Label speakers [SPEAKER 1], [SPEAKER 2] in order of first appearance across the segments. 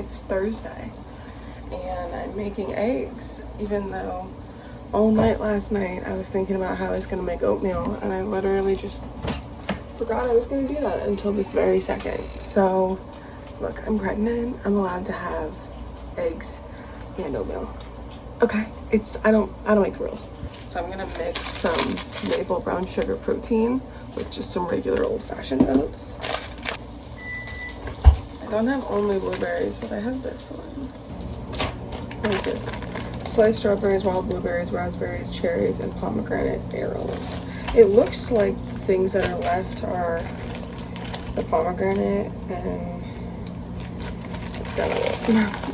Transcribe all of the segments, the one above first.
[SPEAKER 1] It's Thursday and I'm making eggs, even though all night last night I was thinking about how I was going to make oatmeal, and I literally just forgot I was going to do that until this very second. So look, I'm pregnant. I'm allowed to have eggs and oatmeal. Okay, I don't make the rules. So I'm gonna mix some maple brown sugar protein with just some regular old-fashioned oats. I don't have only blueberries, but I have this one. What is this? Sliced strawberries, wild blueberries, raspberries, cherries, and pomegranate arrows. It looks like things that are left are the pomegranate, and it's got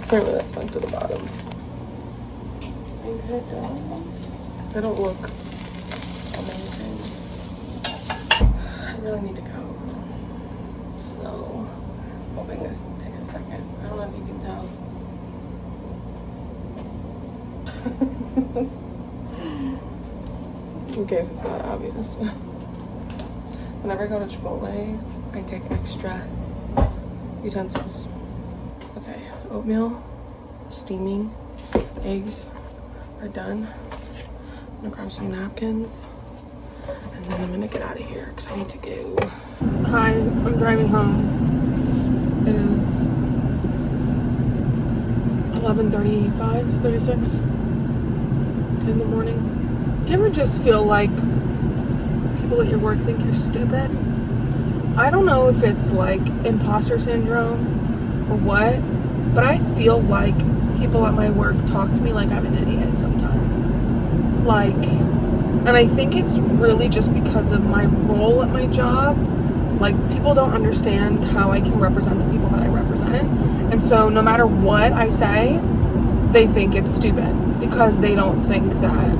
[SPEAKER 1] apparently that's sunk to the bottom. They don't look amazing. I really need to go. So, hoping this takes a second. I don't know if you can tell. In case it's not obvious. Whenever I go to Chipotle, I take extra utensils. Okay, oatmeal, steaming, eggs are done. I'm gonna grab some napkins and then I'm gonna get out of here because I need to go. Hi, I'm driving home. It is 11:35, 36 in the morning. Do you ever just feel like people at your work think you're stupid? I don't know if it's like imposter syndrome or what, but I feel like people at my work talk to me like I'm an idiot sometimes. Like, and I think it's really just because of my role at my job. Like, people don't understand how I can represent the people that I represent. And so no matter what I say, they think it's stupid because they don't think that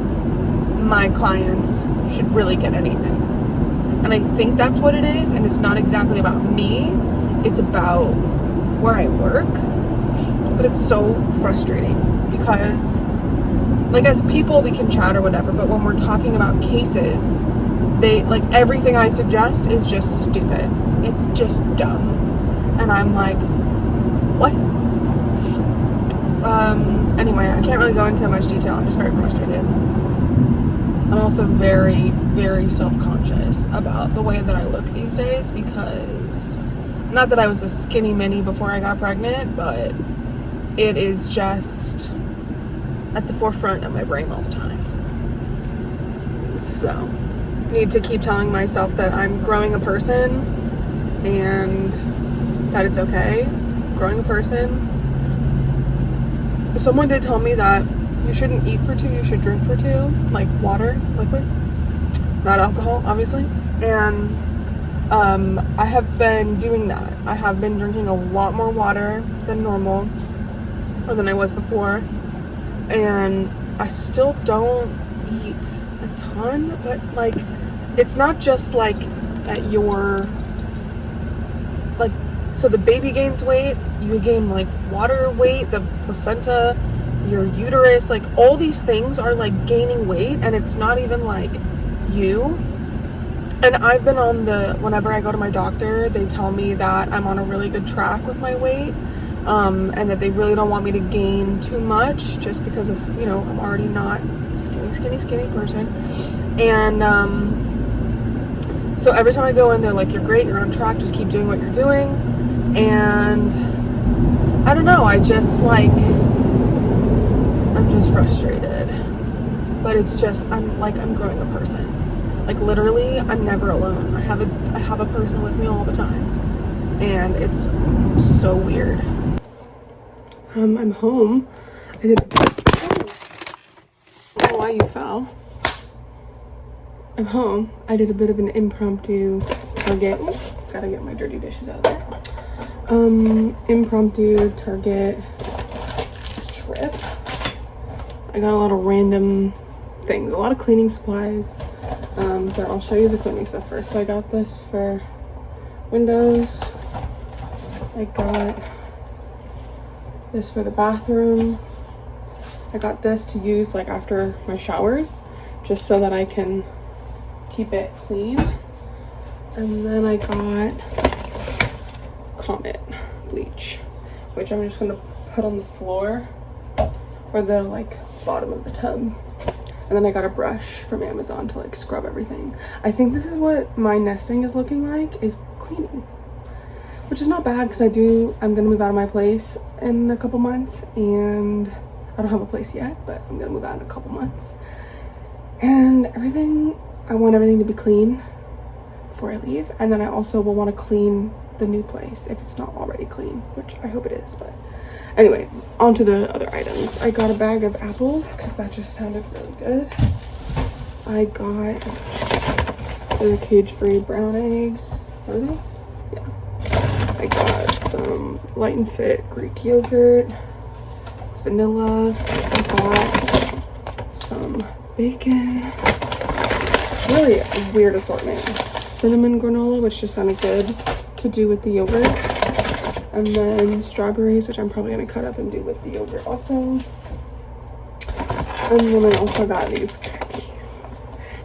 [SPEAKER 1] my clients should really get anything. And I think that's what it is. And it's not exactly about me. It's about where I work. But it's so frustrating because, like, as people we can chat or whatever, but when we're talking about cases, they, like, everything I suggest is just stupid. It's just dumb. And I'm like, what? Anyway, I can't really go into much detail. I'm just very frustrated. I'm also very, very self-conscious about the way that I look these days because, not that I was a skinny mini before I got pregnant, but it is just at the forefront of my brain all the time. So, I need to keep telling myself that I'm growing a person and that it's okay. Growing a person. Someone did tell me that you shouldn't eat for 2, you should drink for 2, like water, liquids, not alcohol, obviously. And I have been doing that. I have been drinking a lot more water than normal, or than I was before, and I still don't eat a ton, but like, it's not just like that you're like, so the baby gains weight, you gain like water weight, the placenta, your uterus, like all these things are like gaining weight, and it's not even like you. And I've been on whenever I go to my doctor, they tell me that I'm on a really good track with my weight. And that they really don't want me to gain too much just because of, you know, I'm already not a skinny person. And so every time I go in, they're like, you're great, you're on track, just keep doing what you're doing. And I don't know, I'm just frustrated. But it's just, I'm growing a person. Like, literally, I'm never alone. I have a person with me all the time. And it's so weird. I'm home. I don't know why you fell. I'm home. I did a bit of an impromptu Target. Oops, gotta get my dirty dishes out of there. Impromptu Target trip. I got a lot of random things, a lot of cleaning supplies. But I'll show you the cleaning stuff first. So I got this for windows. I got this for the bathroom. I got this to use like after my showers, just so that I can keep it clean. And then I got Comet bleach, which I'm just gonna put on the floor or the like bottom of the tub. And then I got a brush from Amazon to like scrub everything. I think this is what my nesting is looking like, is cleaning, which is not bad because I'm gonna move out of my place in a couple months, and I don't have a place yet, but I'm gonna move out in a couple months. And I want everything to be clean before I leave. And then I also will want to clean the new place if it's not already clean, which I hope it is. But anyway, on to the other items. I got a bag of apples because that just sounded really good. I got the cage-free brown eggs. Are they? Yeah. I got some Light and Fit Greek yogurt. It's vanilla. I got some bacon. Really a weird assortment. Cinnamon granola, which just sounded good to do with the yogurt. And then strawberries, which I'm probably gonna cut up and do with the yogurt also. And then I also got these cookies.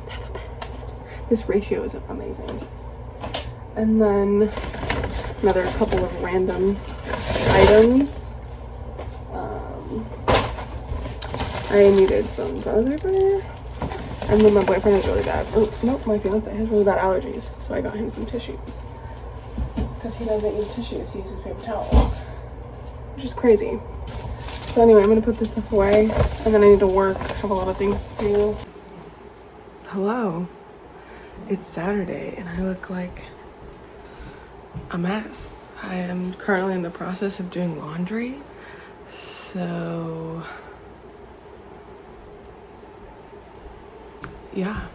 [SPEAKER 1] They're the best. This ratio is amazing. And then another couple of random items. I needed some toilet paper. And then my boyfriend is really bad. Oh, nope, my fiance has really bad allergies. So I got him some tissues. Because he doesn't use tissues, he uses paper towels. Which is crazy. So anyway, I'm gonna put this stuff away. And then I need to work, have a lot of things to do. Hello. It's Saturday and I look like a mess. I am currently in the process of doing laundry. So yeah,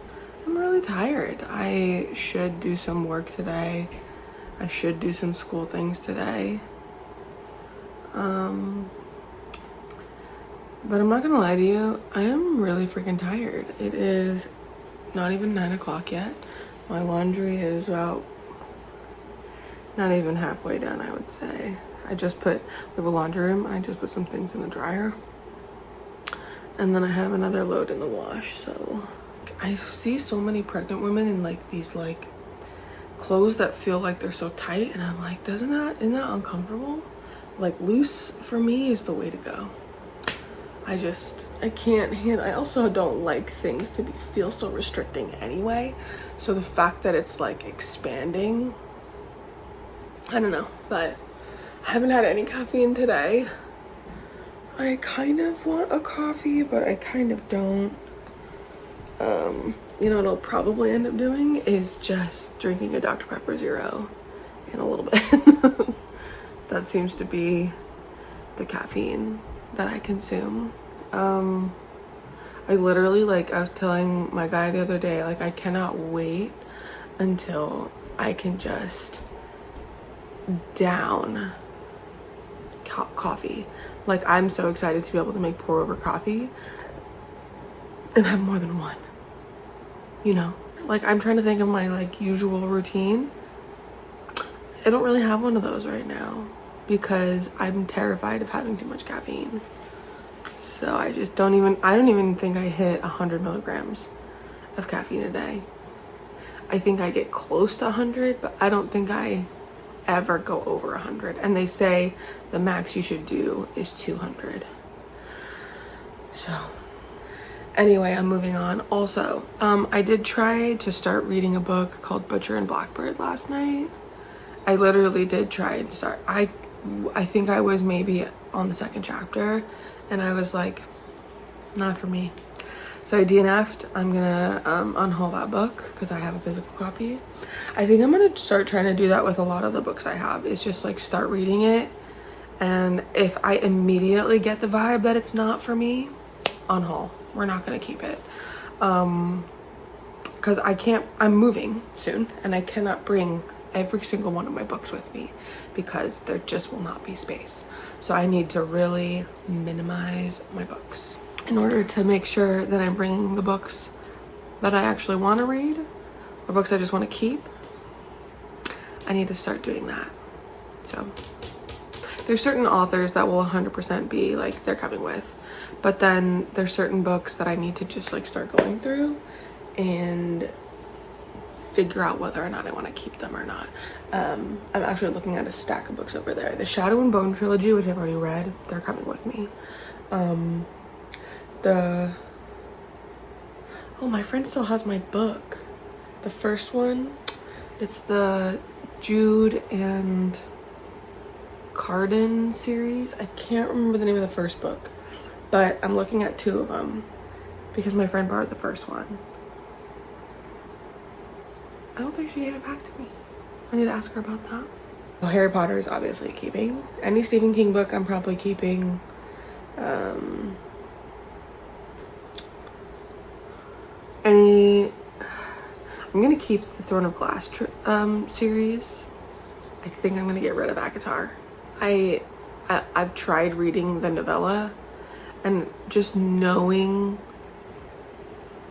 [SPEAKER 1] I'm really tired. I should do some work today. I should do some school things today. But I'm not gonna lie to you, I am really freaking tired. It is not even 9 o'clock yet. My laundry is about not even halfway done, I would say. We have a laundry room, and I just put some things in the dryer. And then I have another load in the wash, so. I see so many pregnant women in like these like clothes that feel like they're so tight, and I'm like, isn't that uncomfortable? Like loose for me is the way to go. I can't handle. I also don't like things to feel so restricting anyway. So the fact that it's like expanding, I don't know, but I haven't had any caffeine today. I kind of want a coffee, but I kind of don't. You know what I'll probably end up doing is just drinking a Dr. Pepper Zero in a little bit. That seems to be the caffeine that I consume. I literally, like, I was telling my guy the other day, like, I cannot wait until I can just down coffee. Like, I'm so excited to be able to make pour over coffee and have more than one, you know? Like, I'm trying to think of my like usual routine. I don't really have one of those right now because I'm terrified of having too much caffeine. So I don't even think I hit 100 milligrams of caffeine a day. I think I get close to 100, but I don't think I ever go over 100. And they say the max you should do is 200. So anyway, I'm moving on. Also, I did try to start reading a book called Butcher and Blackbird last night. I literally did try and start. I think I was maybe on the second chapter and I was like, not for me. So I DNF'd. I'm gonna unhaul that book because I have a physical copy. I think I'm gonna start trying to do that with a lot of the books I have. It's just like start reading it, and if I immediately get the vibe that it's not for me, unhaul. We're not gonna keep it. Because I'm moving soon and I cannot bring every single one of my books with me because there just will not be space. So I need to really minimize my books in order to make sure that I'm bringing the books that I actually want to read or books I just want to keep. I need to start doing that. So there's certain authors that will 100% be like they're coming with, but then there's certain books that I need to just like start going through and figure out whether or not I want to keep them or not. I'm actually looking at a stack of books over there. The Shadow and Bone trilogy, which I've already read, they're coming with me. Oh, my friend still has my book. The first one, it's the Jude and Carden series. I can't remember the name of the first book, but I'm looking at 2 of them because my friend borrowed the first one. I don't think she gave it back to me. I need to ask her about that. Well, Harry Potter is obviously keeping. Any Stephen King book I'm probably keeping. I'm gonna keep the Throne of Glass series. I think I'm gonna get rid of ACOTAR. I've tried reading the novella, and just knowing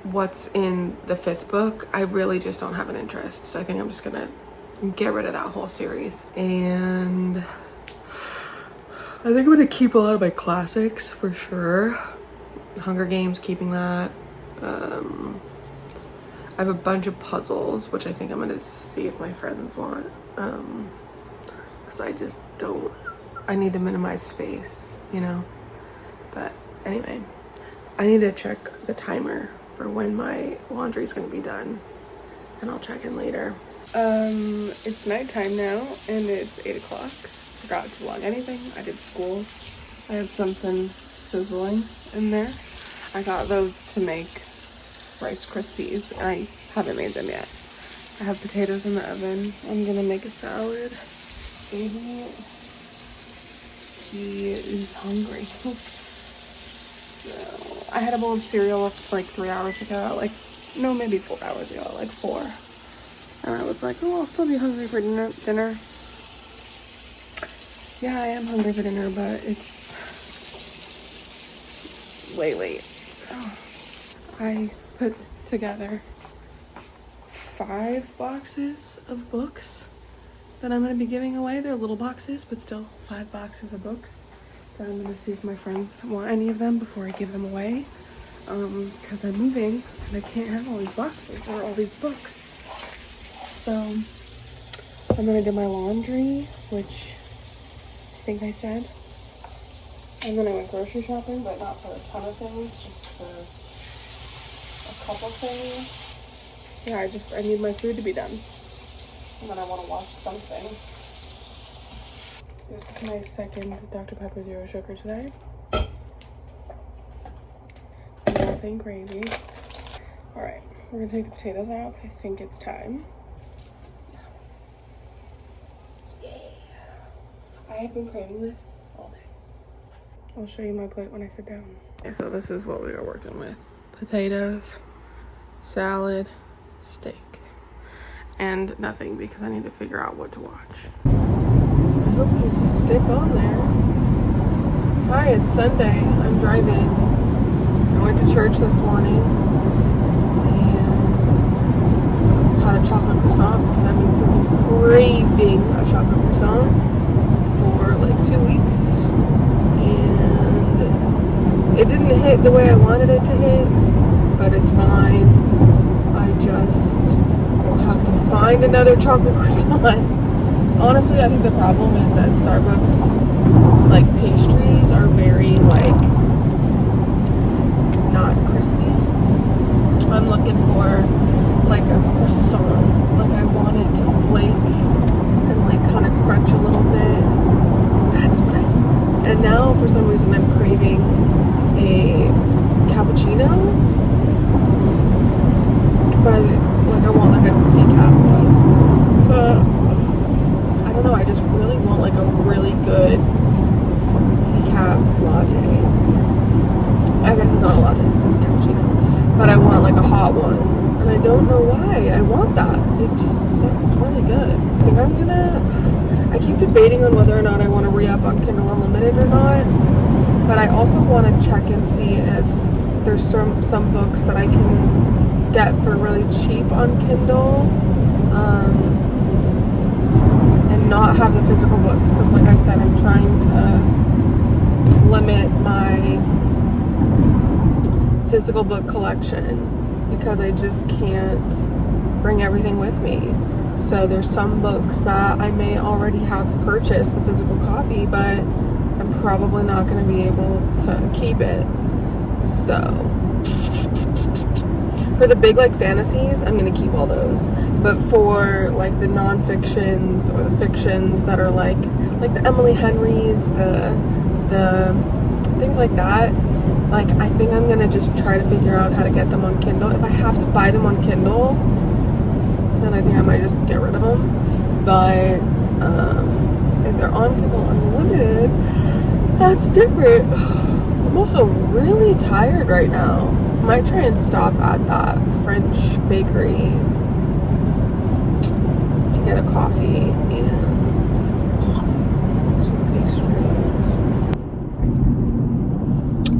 [SPEAKER 1] what's in the 5th book, I really just don't have an interest. So I think I'm just gonna get rid of that whole series. And I think I'm gonna keep a lot of my classics for sure. Hunger Games, keeping that. I have a bunch of puzzles, which I think I'm gonna see if my friends want. Because I just don't, I need to minimize space, you know? But anyway, I need to check the timer for when my laundry is gonna be done, and I'll check in later. It's nighttime now, and it's 8 o'clock. Forgot to vlog anything. I did school. I had something sizzling in there. I got those to make Rice Krispies, and I haven't made them yet. I have potatoes in the oven. I'm gonna make a salad. Baby, he is hungry. So, I had a bowl of cereal like 3 hours ago, maybe 4 hours ago, like 4. And I was like, oh, I'll still be hungry for dinner. Yeah, I am hungry for dinner, but it's way late. So I put together 5 boxes of books that I'm going to be giving away. They're little boxes, but still 5 boxes of books that I'm going to see if my friends want any of them before I give them away. Because I'm moving and I can't have all these boxes or all these books. So I'm going to do my laundry, which I think I said. And then I went grocery shopping, but not for a ton of things, just for a couple things. Yeah, I need my food to be done. And then I want to watch something. This is my second Dr. Pepper Zero Sugar today. Nothing crazy. Alright, we're going to take the potatoes out. I think it's time. Yeah. I have been craving this all day. I'll show you my plate when I sit down. Okay, so this is what we are working with. Potatoes, salad, steak, and nothing because I need to figure out what to watch. I hope you stick on there. Hi, it's Sunday. I'm driving. I went to church this morning and had a chocolate croissant because I've been freaking craving a chocolate croissant for like 2 weeks. And it didn't hit the way I wanted it to hit, but it's fine. I just will have to find another chocolate croissant. Honestly, I think the problem is that Starbucks like pastries are very like not crispy. I'm looking for like a croissant. Like I want it to flake and like kind of crunch a little bit. That's what I want. And now for some reason I'm craving a cappuccino. But I want like a decaf one. But I don't know, I just really want like a really good decaf latte. I guess it's not a latte because it's cappuccino. But I want like a hot one. And I don't know why I want that. It just sounds really good. I think I keep debating on whether or not I want to re-up on Kindle Unlimited or not. But I also want to check and see if there's some books that I can get for really cheap on Kindle, and not have the physical books, because like I said, I'm trying to limit my physical book collection because I just can't bring everything with me. So there's some books that I may already have purchased the physical copy, but I'm probably not going to be able to keep it. So for the big like fantasies, I'm going to keep all those. But for like the non-fictions or the fictions that are like the Emily Henrys, the things like that, like I think I'm going to just try to figure out how to get them on Kindle. If I have to buy them on Kindle, then I think I might just get rid of them. But if they're on Kindle Unlimited, that's different. I'm also really tired right now. I might try and stop at that French bakery to get a coffee and some pastries.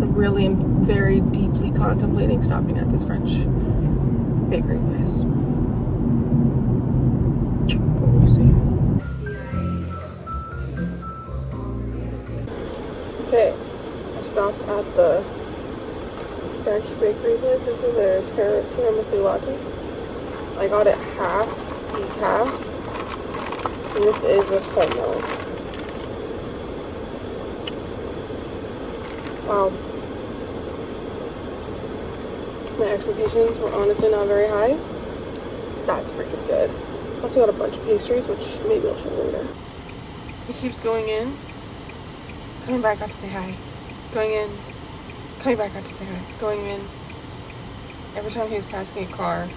[SPEAKER 1] I really am very deeply contemplating stopping at this French bakery place. But we'll see. Okay, I stopped at the French bakery place. This is a tiramisu latte. I got it half decaf, and this is with whole milk. Wow. My expectations were honestly not very high. That's freaking good. Also got a bunch of pastries, which maybe I'll show you later. He keeps going in. Coming back out to say hi. Going in. Coming back out to say hi. Going in. Every time he was passing a car,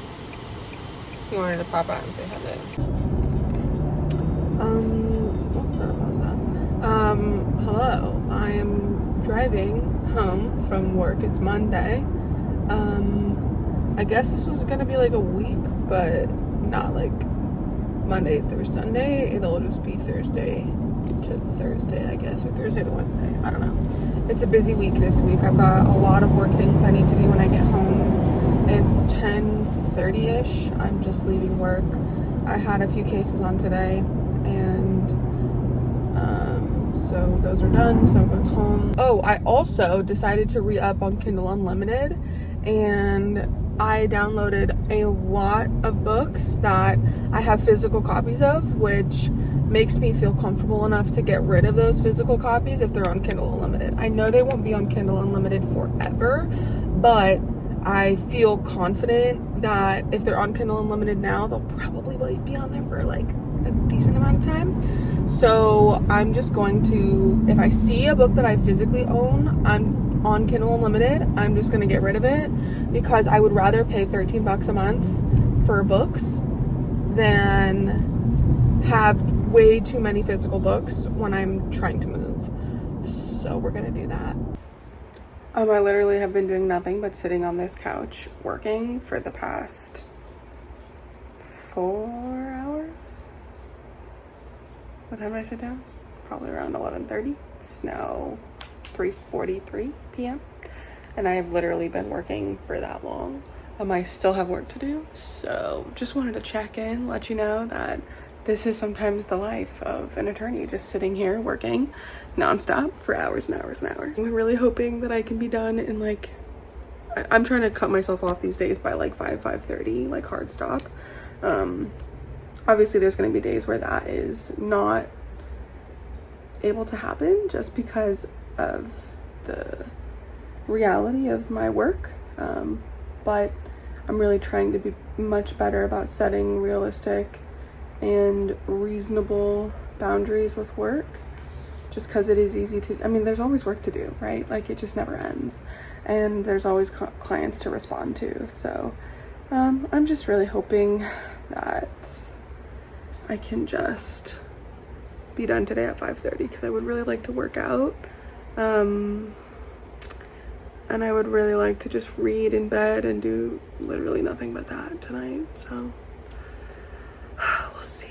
[SPEAKER 1] he wanted to pop out and say hello. Hello. I am driving home from work. It's Monday. I guess this was gonna be like a week, but not like Monday through Sunday. It'll just be Thursday to Thursday, I guess, or Thursday to Wednesday. I don't know. It's a busy week this week. I've got a lot of work things I need to do when I get home. It's 10:30-ish. I'm just leaving work. I had a few cases on today, and so those are done, so I'm going home. Oh, I also decided to re-up on Kindle Unlimited, and I downloaded a lot of books that I have physical copies of, which makes me feel comfortable enough to get rid of those physical copies if they're on Kindle Unlimited. I know they won't be on Kindle Unlimited forever, but I feel confident that if they're on Kindle Unlimited now, they'll probably be on there for like a decent amount of time. So I'm just going to, if I see a book that I physically own, I'm on Kindle Unlimited, I'm just going to get rid of it, because I would rather pay $13 a month for books than have way too many physical books when I'm trying to move. So we're going to do that. I literally have been doing nothing but sitting on this couch working for the past 4 hours. What time did I sit down? Probably around 11:30. It's now 3:43 p.m. and I have literally been working for that long. I still have work to do, so just wanted to check in, let you know that this is sometimes the life of an attorney, just sitting here working nonstop for hours and hours and hours. I'm really hoping that I can be done in like, I'm trying to cut myself off these days by like 5:30, like hard stop. Obviously there's going to be days where that is not able to happen just because of the reality of my work. But I'm really trying to be much better about setting realistic and reasonable boundaries with work, just because it is easy to, I mean, there's always work to do, right? Like it just never ends, and there's always clients to respond to. So I'm just really hoping that I can just be done today at 5:30, because I would really like to work out, and I would really like to just read in bed and do literally nothing but that tonight. So we'll see.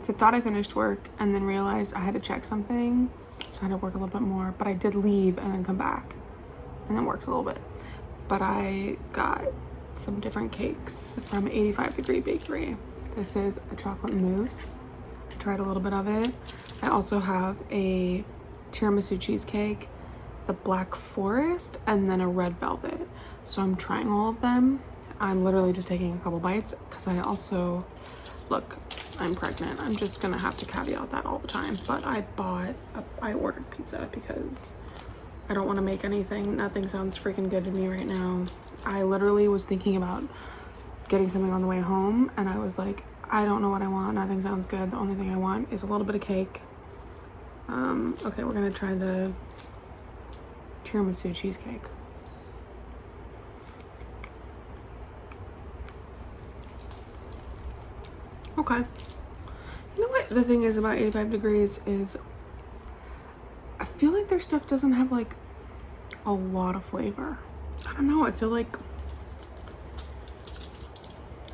[SPEAKER 1] So I thought I finished work and then realized I had to check something, so I had to work a little bit more, but I did leave and then come back and then worked a little bit. But I got some different cakes from 85 Degree Bakery. This is a chocolate mousse. I tried a little bit of it. I also have a tiramisu cheesecake, the Black Forest, and then a red velvet. So I'm trying all of them. I'm literally just taking a couple bites because I also, look, I'm pregnant. I'm just gonna have to caveat that all the time. But I ordered pizza because I don't want to make anything. Nothing sounds freaking good to me right now. I literally was thinking about getting something on the way home, and I was like, I don't know what I want. Nothing sounds good. The only thing I want is a little bit of cake. Okay, we're gonna try the tiramisu cheesecake. Okay. You know what the thing is about 85 degrees is I feel like their stuff doesn't have like a lot of flavor. I don't know. I feel like,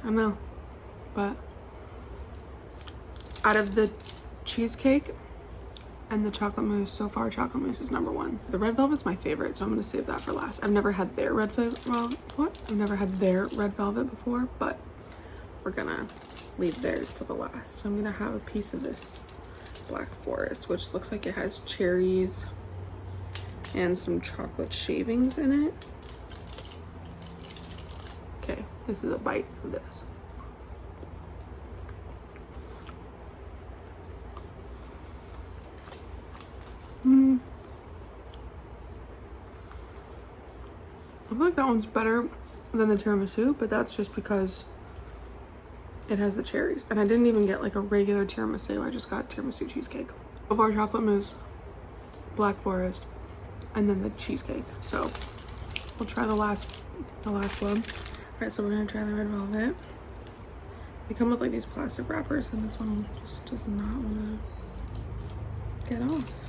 [SPEAKER 1] I don't know, but out of the cheesecake and the chocolate mousse, so far chocolate mousse is number one. The red velvet's my favorite, so I'm gonna save that for last. I've never had their red velvet. Well, what? I've never had their red velvet before, but we're gonna leave theirs to the last. So I'm gonna have a piece of this Black Forest, which looks like it has cherries and some chocolate shavings in it. Okay, this is a bite of this. I feel like that one's better than the tiramisu, but that's just because it has the cherries. And I didn't even get like a regular tiramisu. I just got tiramisu cheesecake. So far, chocolate mousse, Black Forest, and then the cheesecake. So we'll try the last one. All right, so we're gonna try the red velvet. They come with like these plastic wrappers, and this one just does not want to get off.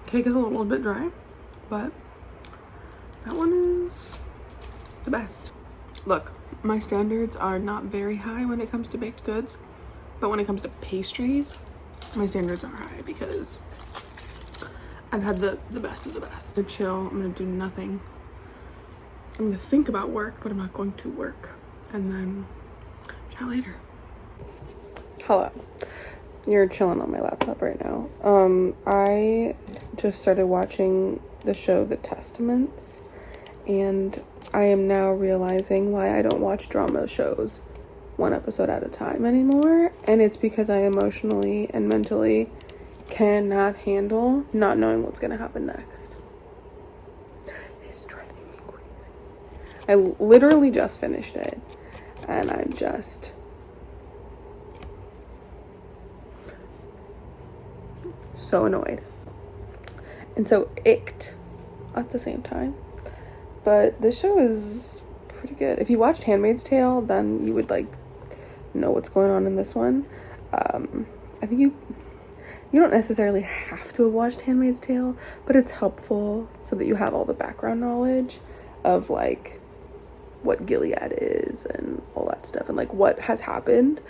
[SPEAKER 1] Cake is a little bit dry, but that one is the best. Look, my standards are not very high when it comes to baked goods, but when it comes to pastries, my standards are high because I've had the best of the best. I'm gonna chill, I'm gonna do nothing. I'm gonna think about work, but I'm not going to work. And then chat later. Hello. You're chilling on my laptop right now. I just started watching the show The Testaments, and I am now realizing why I don't watch drama shows one episode at a time anymore, and it's because I emotionally and mentally cannot handle not knowing what's gonna happen next. It's driving me crazy. I literally just finished it, and I'm just so annoyed and so icked at the same time. But this show is pretty good. If you watched Handmaid's Tale, then you would like know what's going on in this one. I think you don't necessarily have to have watched Handmaid's Tale, but it's helpful so that you have all the background knowledge of like what Gilead is and all that stuff and like what has happened.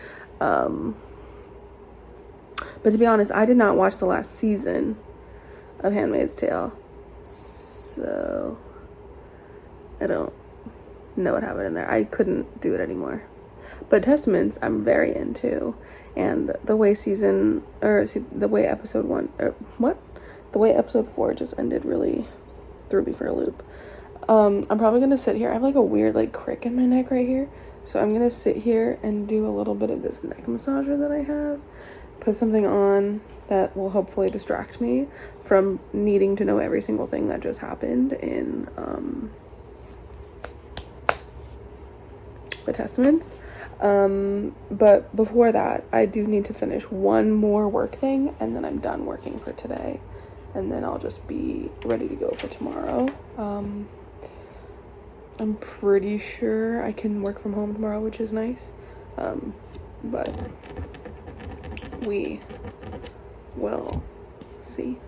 [SPEAKER 1] But to be honest, I did not watch the last season of Handmaid's Tale, so I don't know what happened in there. I couldn't do it anymore. But Testaments, I'm very into, and the way episode 4 just ended really threw me for a loop. I'm probably gonna sit here. I have like a weird like crick in my neck right here, so I'm gonna sit here and do a little bit of this neck massager that I have. Put something on that will hopefully distract me from needing to know every single thing that just happened in The Testaments. But before that, I do need to finish one more work thing, and then I'm done working for today, and then I'll just be ready to go for tomorrow. I'm pretty sure I can work from home tomorrow, which is nice, but we will see.